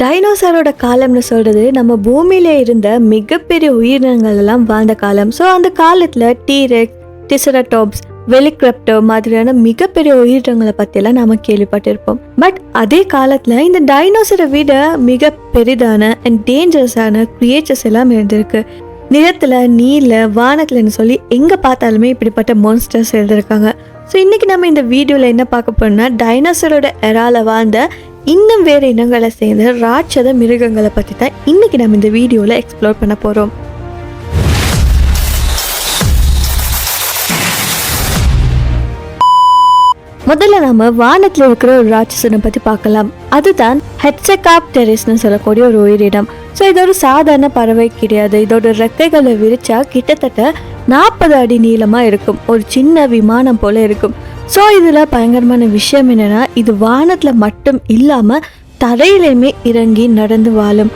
டைனோசரோட காலம்னு சொல்றது நம்ம பூமியில இருந்த மிகப்பெரிய உயிரினங்கள் எல்லாம் வாழ்ந்த காலம். ஸோ அந்த காலத்துல டீரெக்ஸ், டிசரடாப்ஸ், வெலிகிராப்டர் மாதிரியான மிகப்பெரிய உயிரினங்களை பற்றியெல்லாம் நாம கேள்விப்பட்டிருப்போம். பட் அதே காலத்துல இந்த டைனோசரை விட மிக பெரிதான அண்ட் டேஞ்சரஸான கிரியேச்சர்ஸ் எல்லாம் இருந்திருக்கு. நிலத்துல, நீர்ல, வானத்துலன்னு சொல்லி எங்க பார்த்தாலுமே இப்படிப்பட்ட மான்ஸ்டர்ஸ் இருந்திருக்காங்க. ஸோ இன்னைக்கு நம்ம இந்த வீடியோல என்ன பார்க்க போறோம்னா, டைனோசரோட எரால வாழ்ந்த இன்னும் வேறு இனங்களை சேர்ந்த ராட்சத மிருகங்களை பற்றி தான் இன்னைக்கு நம்ம இந்த வீடியோவில் எக்ஸ்ப்ளோர் பண்ண போகிறோம். முதல்ல நம்ம வானத்தில் இருக்கிற ஒரு ராட்சசனை பற்றி பார்க்கலாம். அதுதான் ஹெட்சகாப்டெரிஸ்னு சொல்லக்கூடிய ஒரு உயிரினம். ஸோ இது ஒரு சாதாரண பறவை கிடையாது. இதோட ரெக்கைகளை விரிச்சா கிட்டத்தட்ட 40 அடி நீளமாக இருக்கும். ஒரு சின்ன விமானம் போல இருக்கும். ஸோ இதில் பயங்கரமான விஷயம் என்னென்னா, இது வானத்தில் மட்டும் இல்லாமல் தரையிலையுமே இறங்கி நடந்து வாழும்.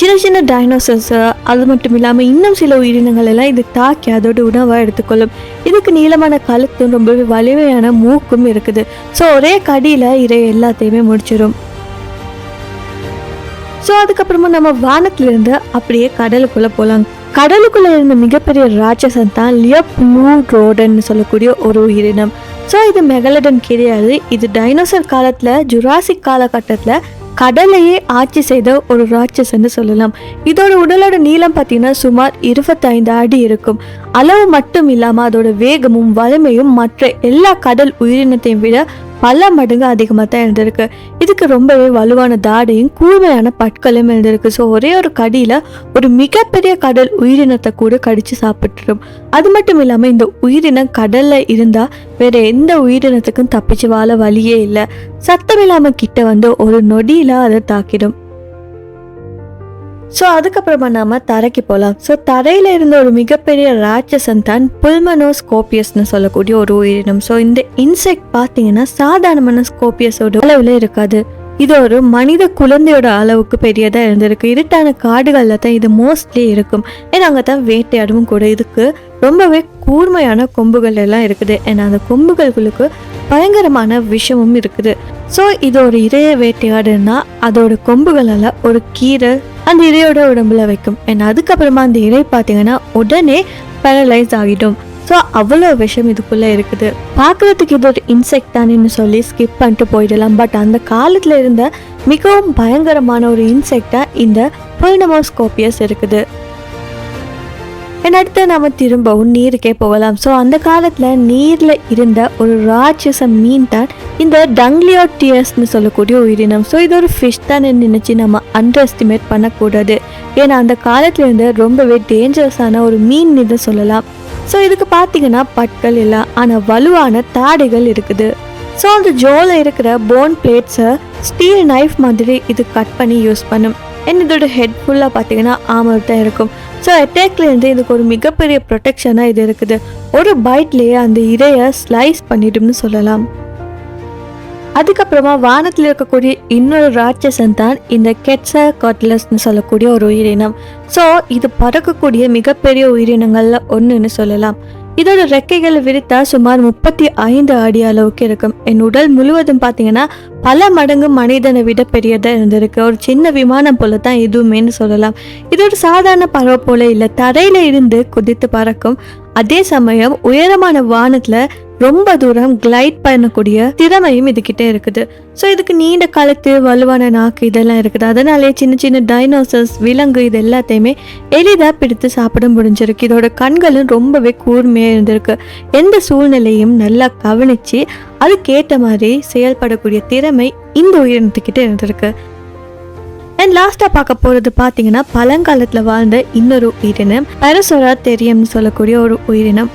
சின்ன சின்ன டைனோசர்ஸ், அது மட்டும் இல்லாமல் இன்னும் சில உயிரினங்கள் எல்லாம் இது தாக்கி அதோட உணவாக எடுத்துக்கொள்ளும். இதுக்கு நீளமான கழுத்தும் ரொம்பவே வலிமையான மூக்கும் இருக்குது. ஸோ ஒரே கடியில் இறை எல்லாத்தையுமே முடிச்சிடும். ஸோ அதுக்கப்புறமா நம்ம வானத்திலிருந்து அப்படியே கடலுக்குள்ளே போகலாம். கடலுக்குள்ளே இருந்த மிகப்பெரிய ராட்சசன் தான் லியோப்ளூரோடன்னு சொல்லக்கூடிய ஒரு உயிரினம். ஸோ இது மெகலடன் கிடையாது. இது டைனோசர் காலத்தில், ஜுராசிக் காலகட்டத்தில் கடலையே ஆட்சி செய்த ஒரு ராட்சசன்னு சொல்லலாம். இதோட உடலோட நீளம் பார்த்தீங்கன்னா சுமார் 25 அடி இருக்கும். அளவு மட்டும் இல்லாமல் அதோட வேகமும் வலிமையும் மற்ற எல்லா கடல் உயிரினத்தையும் விட பல மடங்கு அதிகமாக தான் இருந்திருக்கு. இதுக்கு ரொம்பவே வலுவான தாடையும் கூர்மையான பற்களும் இருந்திருக்கு. ஸோ ஒரே ஒரு கடியில் ஒரு மிகப்பெரிய கடல் உயிரினத்தை கூட கடிச்சு சாப்பிட்டுரும். அது மட்டும் இல்லாமல் இந்த உயிரினம் கடலில் இருந்தால் வேற எந்த உயிரினத்துக்கும் தப்பிச்சு வாழ வழியே இல்லை. சத்தம் இல்லாமல் கிட்ட வந்து ஒரு நொடியில் அதை தாக்கிடும். ஸோ அதுக்கப்புறமா நாம தரைக்கு போகலாம். ஸோ தரையில இருந்த ஒரு மிகப்பெரிய ராட்சசன் தான் புல்மனோஸ்கோபியஸ்னு சொல்லக்கூடிய ஒரு உயிரினம். ஸோ இந்த இன்செக்ட் பார்த்தீங்கன்னா சாதாரணமான ஸ்கோபியஸோட அளவில் இருக்காது. இது ஒரு மனித குழந்தையோட அளவுக்கு பெரியதாக இருந்திருக்கு. இருட்டான காடுகளில் தான் இது மோஸ்ட்லி இருக்கும். ஏன்னா அங்கே தான் வேட்டையாடவும் கூட. இதுக்கு ரொம்பவே கூர்மையான கொம்புகள் எல்லாம் இருக்குது. ஏன்னா அந்த கொம்புகளுக்கு பயங்கரமான விஷமும் இருக்குது. ஸோ இது ஒரு இரையை வேட்டையாடுன்னா அதோட கொம்புகளால் ஒரு கீரை அந்த இரையோட உடம்புல வைக்கும். ஏன்னா அதுக்கப்புறமா அந்த இரை பார்த்தீங்கன்னா உடனே பேரலைஸ் ஆகிடும். ஸோ அவ்வளோ விஷம் இதுக்குள்ளே இருக்குது. பார்க்குறதுக்கு இது ஒரு இன்செக்ட் தானேன்னு சொல்லி ஸ்கிப் பண்ணிட்டு போயிடலாம். பட் அந்த காலத்தில் இருந்த மிகவும் பயங்கரமான ஒரு இன்செக்டாக இந்த புல்மனோஸ்கோபியஸ் இருக்குது. அடுத்து நம்ம திரும்பவும் நீருக்கே போகலாம். ஸோ அந்த காலத்தில் நீரில் இருந்த ஒரு ராட்சச மீன் தான் இந்த டங்லியோட்டியஸ்ன்னு சொல்லக்கூடிய உயிரினம். ஸோ இது ஒரு ஃபிஷ் தான் நினச்சி நம்ம அண்டர் எஸ்டிமேட் பண்ணக்கூடாது. ஏன்னா அந்த காலத்தில் இருந்த ரொம்பவே டேஞ்சரஸான ஒரு மீன் இதை சொல்லலாம். ஸோ இதுக்கு பார்த்தீங்கன்னா பற்கள் இல்லை, ஆனால் வலுவான தாடைகள் இருக்குது. ஸோ அந்த ஜோவில் இருக்கிற போன் பிளேட்ஸை ஸ்டீல் நைஃப் மாதிரி இது கட் பண்ணி யூஸ் பண்ணும். இதோட ஹெட் ஃபுல்லாக பார்த்தீங்கன்னா ஆமர் தான் இருக்கும். ஸோ அட்டாக்லேருந்து இதுக்கு ஒரு மிகப்பெரிய ப்ரொடெக்ஷனாக இது இருக்குது. ஒரு பைட்லேயே அந்த இரையை ஸ்லைஸ் பண்ணிடும்னு சொல்லலாம். அதுக்கப்புறமா வானத்தில் இருக்கக்கூடிய இன்னொரு ராட்சசன் தான் இந்த கெட்ஸாகாட்லஸ்ன்னு சொல்லக்கூடிய ஒரு உயிரினம். ஸோ இது பறக்கக்கூடிய மிகப்பெரிய உயிரினங்களில் ஒன்றுன்னு சொல்லலாம். இதோட ரெக்கைகளை விரித்தா சுமார் 35 அடி அளவுக்கு இருக்கும். என் உடல் முழுவதும் பார்த்தீங்கன்னா பல மடங்கு மனிதனை விட பெரியதாக இருந்திருக்கு. ஒரு சின்ன விமானம் போல தான் எதுவுமேன்னு சொல்லலாம். இது ஒரு சாதாரண பறவை போல இல்லை, தரையில இருந்து குதித்து பறக்கும். அதே சமயம் உயரமான வானத்துல ரொம்ப தூரம் கிளைட் பண்ணக்கூடிய திறமையும் இதுகிட்ட இருக்குது. ஸோ இதுக்கு நீண்ட கழுத்து, வலுவான நாக்கு இதெல்லாம் இருக்குது. அதனாலே சின்ன சின்ன டைனோசர்ஸ், விலங்கு இது எல்லாத்தையுமே எளிதாக பிடித்து சாப்பிட முடிஞ்சிருக்கு. இதோட கண்களும் ரொம்பவே கூர்மையாக இருந்திருக்கு. எந்த சூழ்நிலையும் நல்லா கவனிச்சு அதுக்கேற்ற மாதிரி செயல்படக்கூடிய திறமை இந்த உயிரினத்துக்கிட்ட இருந்திருக்கு. அண்ட் லாஸ்ட்டாக பார்க்க போகிறது பார்த்தீங்கன்னா பழங்காலத்தில் வாழ்ந்த இன்னொரு உயிரினம் பரசோராத்தெரியம்னு சொல்லக்கூடிய ஒரு உயிரினம்.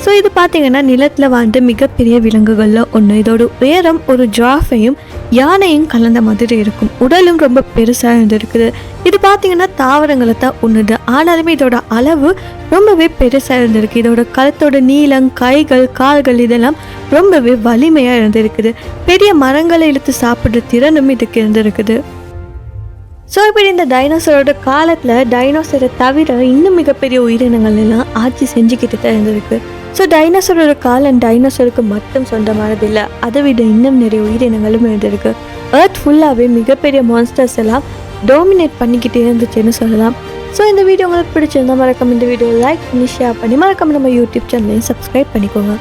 ஸோ இது பார்த்தீங்கன்னா நிலத்தில் வாழ்ந்த மிகப்பெரிய விலங்குகளில் ஒன்று. இதோட உயரம் ஒரு ஜிராஃபையும் யானையும் கலந்த மாதிரி இருக்கும். உடலும் ரொம்ப பெருசாக இருந்திருக்குது. இது பார்த்தீங்கன்னா தாவரங்களை தான் உண்ணுது. ஆனாலுமே இதோட அளவு ரொம்பவே பெருசாக இருந்திருக்கு. இதோட கழுத்தோட நீளம், கைகள், கால்கள் இதெல்லாம் ரொம்பவே வலிமையாக இருந்திருக்குது. பெரிய மரங்களை இழுத்து சாப்பிட்ற திறனும் இதுக்கு இருந்திருக்குது. ஸோ இப்படி இந்த டைனோசரோட காலத்தில் டைனோசரை தவிர இன்னும் மிகப்பெரிய உயிரினங்கள் எல்லாம் ஆட்சி செஞ்சுக்கிட்டு தான் இருந்திருக்கு. ஸோ டைனோசரோட காலம் டைனோசருக்கு மட்டும் சொந்தமானதில்லை, அதை விட இன்னும் நிறைய உயிரினங்களும் இருந்திருக்கு. எர்த் ஃபுல்லாகவே மிகப்பெரிய மான்ஸ்டர்ஸ் எல்லாம் டாமினேட் பண்ணிக்கிட்டே இருந்துச்சுன்னு சொல்லலாம். ஸோ இந்த வீடியோ உங்களுக்கு பிடிச்சிருந்தா மறக்காம இந்த வீடியோ லைக் பண்ணி ஷேர் பண்ணி மறக்காம நம்ம யூடியூப் சேனலையும் சப்ஸ்கிரைப் பண்ணிக்கோங்க.